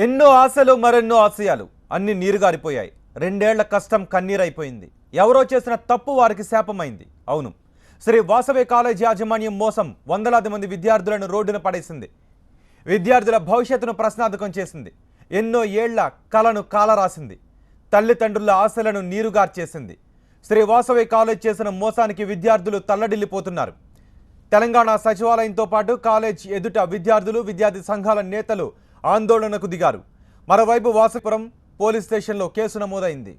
ఎన్నో ఆశలు మరెన్నో ఆశయాలు అన్ని నీరుగారిపోయాయి. రెండేళ్ల కష్టం కన్నీరైపోయింది. ఎవరో చేసిన తప్పు వారికి శాపమైంది. అవును, శ్రీ వాసవి కాలేజ్ యాజమాన్యం మోసం వందలాది మంది విద్యార్థులను రోడ్డున పడేసింది. విద్యార్థుల భవిష్యత్తును ప్రశ్నార్థకం చేసింది. ఎన్నో ఏళ్ల కలను కాలరాసింది. తల్లిదండ్రుల ఆశలను నీరుగార్చేసింది. శ్రీ వాసవి కాలేజ్ చేసిన మోసానికి విద్యార్థులు తల్లడిల్లిపోతున్నారు. తెలంగాణ సచివాలయంతో పాటు కాలేజ్ ఎదుట విద్యార్థులు, విద్యార్థి సంఘాల నేతలు ఆందోళనకు దిగారు. మరోవైపు వాసపురం పోలీస్ స్టేషన్లో కేసు నమోదైంది.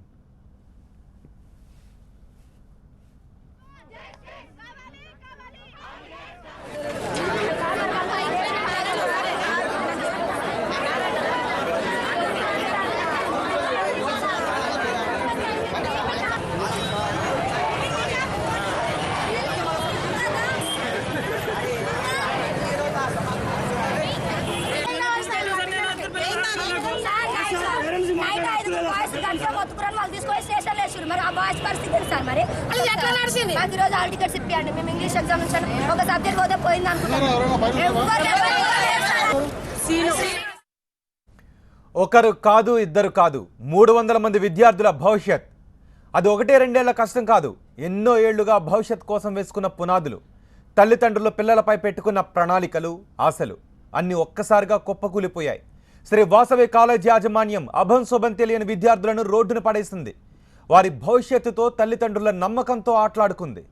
ఒకరు కాదు, ఇద్దరు కాదు, 300 మంది విద్యార్థుల భవిష్యత్. అది ఒకటే రెండేళ్ల కష్టం కాదు, ఎన్నో ఏళ్లుగా భవిష్యత్ కోసం వేసుకున్న పునాదులు. తల్లిదండ్రులు పిల్లలపై పెట్టుకున్న ప్రణాళికలు, ఆశలు అన్నీ ఒక్కసారిగా కుప్పకూలిపోయాయి. శ్రీ వాసవి కాలేజ్ యాజమాన్యం అభం శుభం తెలియని విద్యార్థులను రోడ్డున పడేసింది. వారి భవిష్యత్తుతో, తల్లిదండ్రుల నమ్మకంతో ఆటలాడుకుంది.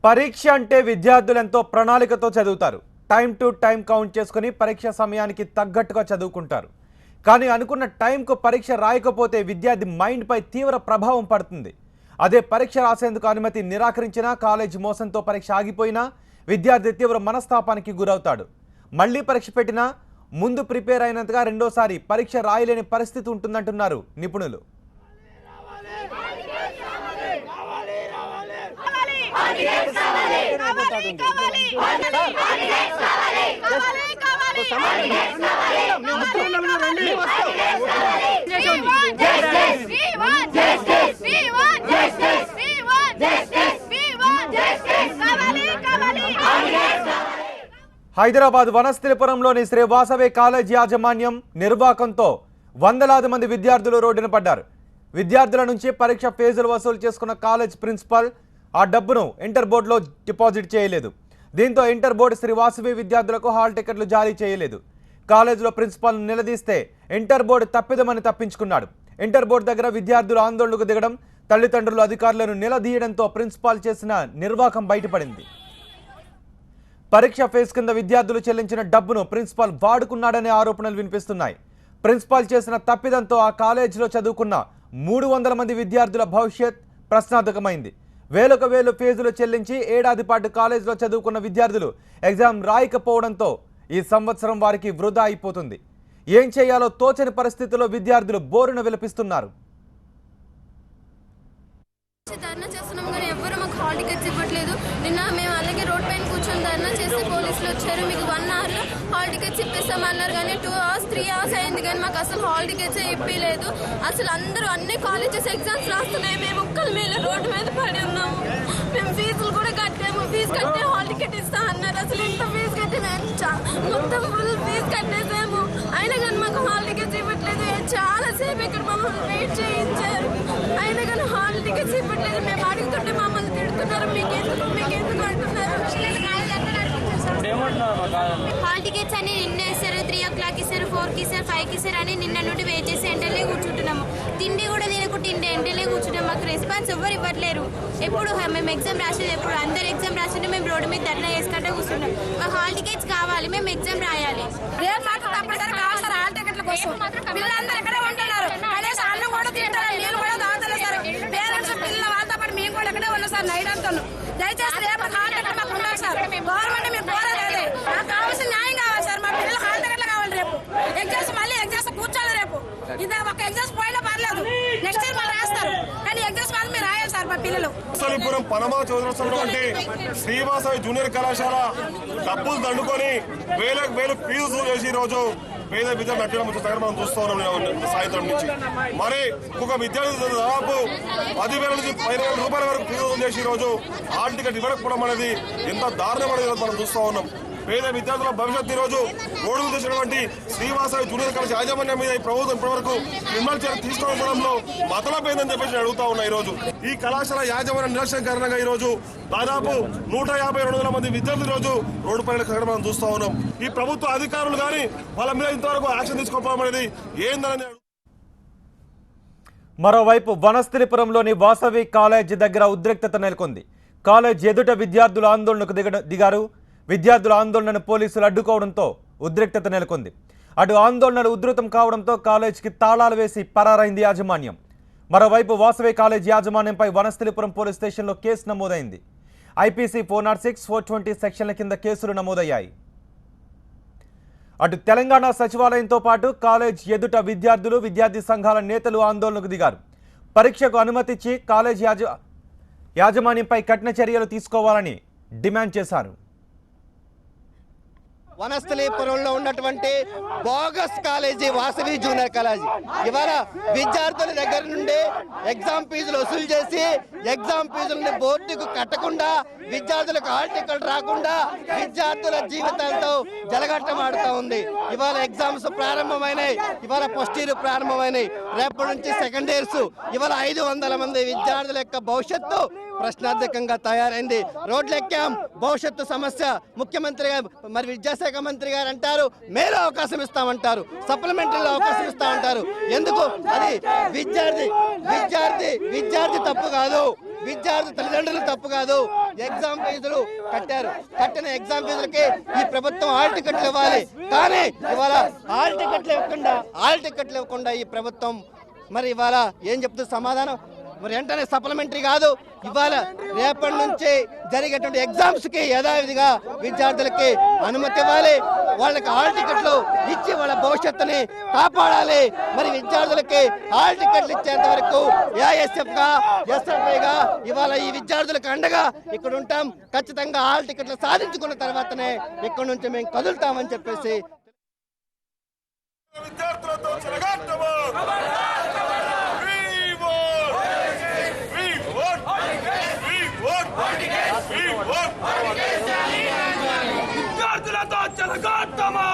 పరీక్ష అంటే విద్యార్థులెంతో ప్రణాళికతో చదువుతారు. టైం టు టైం కౌంట్ చేసుకుని పరీక్ష సమయానికి తగ్గట్టుగా చదువుకుంటారు. కానీ అనుకున్న టైంకు పరీక్ష రాయకపోతే విద్యార్థి మైండ్పై తీవ్ర ప్రభావం పడుతుంది. అదే పరీక్ష రాసేందుకు అనుమతి నిరాకరించినా, కాలేజీ మోసంతో పరీక్ష ఆగిపోయినా విద్యార్థి తీవ్ర మనస్తాపానికి గురవుతాడు. మళ్లీ పరీక్ష పెట్టినా ముందు ప్రిపేర్ అయినంతగా రెండోసారి పరీక్ష రాయలేని పరిస్థితి ఉంటుందంటున్నారు నిపుణులు. హైదరాబాద్ వనస్థలిపురంలోని శ్రీ వాసవి కాలేజ్ యాజమాన్యం నిర్వాకంతో వందలాది మంది విద్యార్థులు రోడ్డున పడ్డారు. విద్యార్థుల నుంచి పరీక్ష ఫీజులు వసూలు చేసుకున్న కాలేజ్ ప్రిన్సిపల్ ఆ డబ్బును ఇంటర్ బోర్డులో డిపాజిట్ చేయలేదు. దీంతో ఇంటర్ బోర్డు శ్రీ వాసవి విద్యార్థులకు హాల్ టికెట్లు జారీ చేయలేదు. కాలేజీలో ప్రిన్సిపల్ నిలదీస్తే ఇంటర్ బోర్డు తప్పిదమని తప్పించుకున్నాడు. ఇంటర్ బోర్డు దగ్గర విద్యార్థులు ఆందోళనకు దిగడం, తల్లిదండ్రులు అధికారులను నిలదీయడంతో ప్రిన్సిపాల్ చేసిన నిర్వాకం బయటపడింది. పరీక్ష ఫీజు కింద విద్యార్థులు చెల్లించిన డబ్బును ప్రిన్సిపాల్ వాడుకున్నాడనే ఆరోపణలు వినిపిస్తున్నాయి. ప్రిన్సిపాల్ చేసిన తప్పిదంతో ఆ కాలేజీలో చదువుకున్న 300 మంది విద్యార్థుల భవిష్యత్ ప్రశ్నార్థకమైంది. వేలకు వేలు ఫీజులు చెల్లించి ఏడాది పాటు కాలేజీలో చదువుకున్న విద్యార్థులు ఎగ్జామ్ రాయకపోవడంతో ఈ సంవత్సరం వారికి వృధా అయిపోతుంది. ఏం చేయాలో తోచని పరిస్థితుల్లో విద్యార్థులు బోరున విలపిస్తున్నారు. ధర్నా చేస్తున్నాం కానీ ఎవ్వరు మాకు హాల్ టికెట్స్ ఇవ్వట్లేదు. నిన్న మేము అలాగే రోడ్ పైన కూర్చొని ధర్నా చేస్తే పోలీసులు వచ్చారు. మీకు 1 అవర్లో హాల్ టికెట్స్ ఇప్పిస్తామన్నారు కానీ 2 అవర్స్ 3 అవర్స్ అయింది కానీ మాకు అసలు హాల్ టికెట్స్ ఇప్పిలేదు. అసలు అందరూ అన్ని కాలేజెస్ ఎగ్జామ్స్ రాస్తున్నాయి. మేము ఒక్కల మీద రోడ్డు మీద పడి ఉన్నాము. మేము ఫీజులు కూడా కట్టాము. ఫీజు కట్టే హాల్ టికెట్ ఇస్తా అన్నారు. అసలు ఎంత ఫీజు కట్టినా మొత్తం ఫుల్ ఫీజు కట్టేసాము. అయినా కానీ మాకు హాల్ టికెట్స్ ఇవ్వట్లేదు. చాలాసేపు ఇక్కడ మమ్మల్ని వెయిట్ చేయించారు. అయినా కానీ హాల్ టికెట్స్ ఇవ్వట్లేదు. మేము అడుగుతుంటే మమ్మల్ని తిడుతున్నారు. మీకెందుకు అంటున్నారు. హాల్ టికెట్స్ అన్ని నిన్న ఇస్తారు. 3 o'clock ఇస్తారు, 4కి ఇస్తారు, 5కి ఇస్తారు అని నిన్న నుండి వెయిట్ చేసి ఎండలే కూర్చుంటున్నాము. తిండి కూడా తినకుండా ఎండలే కూర్చుంటాం. మాకు రెస్పాన్స్ ఎవ్వరు ఇవ్వట్లేరు. ఎప్పుడు మేము ఎగ్జామ్ రాసేది ఎప్పుడు అందరు ఎగ్జామ్ రాస్తుంటే మేము రోడ్డు మీద ధర్నా చేసుకుంటే కూర్చుంటాం. మాకు హాల్ టికెట్స్ కావాలి, మేము ఎగ్జామ్ రాయాలి. పిల్లలందరూ ఇక్కడే ఉంటున్నారు. కనీసం అన్నం కూడా తింటారు, నీళ్ళు కూడా తాగుతారు సార్. పేరెంట్స్ పిల్లల వాళ్ళతో పాటు మేము కూడా ఇక్కడే ఉన్నాం సార్. నైట్ అంతా దయచేసి వనస్థలిపురం పనమా చౌదరస్తున్నటువంటి శ్రీవాసవి జూనియర్ కళాశాల డబ్బులు దండుకొని వేలకు వేలు ఫీజు చేసి ఈ రోజు పేద విద్యార్థులు నచ్చడం మనం చూస్తూ ఉన్నాం సాయంత్రం నుంచి. మరి ఒక విద్యార్థి దాదాపు 10,000 నుంచి 15,000 రూపాయల వరకు ఫీజు చేసి ఈ రోజు హాల్ టికెట్ ఇవ్వకపోవడం అనేది ఎంత దారుణం అనేది మనం చూస్తూ ఉన్నాం. పేద విద్యార్థుల భవిష్యత్తు ఈ రోజు రోడ్డు చేసినటువంటి శ్రీవాసవి జూనియర్ కళాశాల యాజమాన్యం మీద ఈ ప్రభుత్వం ఇప్పటివరకు క్రిమినల్ చర్య తీసుకోవడంలో మతలపోయిందని చెప్పేసి అడుగుతా ఉన్నా. ఈ రోజు ఈ కళాశాల యాజమాన్య నిర్లక్ష్యం కారణంగా ఈ రోజు దాదాపు 150-200 మంది విద్యార్థులు ఈ రోజు రోడ్డు పైన కట్టడం మనం చూస్తా ఉన్నాం. ఈ ప్రభుత్వ అధికారులు కానీ వాళ్ళ మీద ఇంతవరకు యాక్షన్ తీసుకోవడం అనేది ఏందని. మరోవైపు వనస్థలిపురంలోని వాసవి కాలేజ్ దగ్గర ఉద్రిక్తత నెలకొంది. కాలేజ్ ఎదుట విద్యార్థులు ఆందోళనకు దిగారు. విద్యార్థుల ఆందోళనను పోలీసులు అడ్డుకోవడంతో ఉద్రిక్తత నెలకొంది. అటు ఆందోళనలు ఉధృతం కావడంతో కాలేజ్కి తాళాలు వేసి పరారైంది యాజమాన్యం. మరోవైపు వాసవి కాలేజ్ యాజమాన్యంపై వనస్థలిపురం పోలీస్ స్టేషన్లో కేసు నమోదైంది. ఐపీసీ 406, 420 సెక్షన్ల కింద కేసులు నమోదయ్యాయి. అటు తెలంగాణ సచివాలయంతో పాటు కాలేజ్ ఎదుట విద్యార్థులు, విద్యార్థి సంఘాల నేతలు ఆందోళనకు దిగారు. పరీక్షకు అనుమతిచ్చి కాలేజ్ యాజమాన్యంపై కఠిన చర్యలు తీసుకోవాలని డిమాండ్ చేశారు. వనస్థలిపురంలో ఉన్నటువంటి bogus college Vasavi junior college ఇవాళ విద్యార్థుల దగ్గర నుండి ఎగ్జామ్ ఫీజులు వసూలు చేసి ఎగ్జామ్ ఫీజులను బోర్డుకు కట్టకుండా విద్యార్థులకు హాల్ టికెట్ రాకుండా విద్యార్థుల జీవితాలతో జలగట్టమాడుతూ ఉంది. ఇవాళ ఎగ్జామ్స్ ప్రారంభమైనాయి, ఇవాళ ఫస్ట్ ఇయర్ ప్రారంభమైనాయి, రేపటి నుంచి సెకండ్ ఇయర్స్. ఇవాళ 500 మంది విద్యార్థుల యొక్క భవిష్యత్తు ప్రశ్నార్థకంగా తయారైంది. రోడ్లు ఎక్కాం, భవిష్యత్తు సమస్య. ముఖ్యమంత్రి మరి విద్యాశాఖ మంత్రి గారు అంటారు మేలో అవకాశం ఇస్తామంటారు, సప్లిమెంటరీలో అవకాశం ఇస్తామంటారు. ఎందుకు? అది విద్యార్థి తప్పు కాదు, విద్యార్థి తల్లిదండ్రులు తప్పు కాదు. ఎగ్జామ్ ఫీజులు కట్టారు, కట్టిన ఎగ్జామ్ ఫీజులకి ఈ ప్రభుత్వం హాల్ టికెట్లు ఇవ్వాలి. కానీ ఇవాళ హాల్ టికెట్లు ఇవ్వకుండా ఈ ప్రభుత్వం మరి ఇవాళ ఏం చెప్తుంది సమాధానం? మరి వెంటనే సప్లిమెంటరీ కాదు, ఇవాళ రేపటి నుంచి జరిగేటువంటి ఎగ్జామ్స్ కి యథావిధిగా విద్యార్థులకి అనుమతి ఇవ్వాలి. వాళ్ళకి హాల్ టికెట్లు ఇచ్చి వాళ్ళ భవిష్యత్తుని కాపాడాలి. మరి విద్యార్థులకి హాల్ టికెట్లు ఇచ్చేంత వరకు ఏఎస్ఎఫ్ గా, ఎస్ఎఫ్ఐ గా ఇవాళ ఈ విద్యార్థులకు అండగా ఇక్కడ ఉంటాం. ఖచ్చితంగా హాల్ టికెట్లు సాధించుకున్న తర్వాతనే ఇక్కడ నుంచి మేము కదులుతామని చెప్పేసి విద్యార్థులతో చెలగాటమా విద్యార్థులతో చెలగాటమా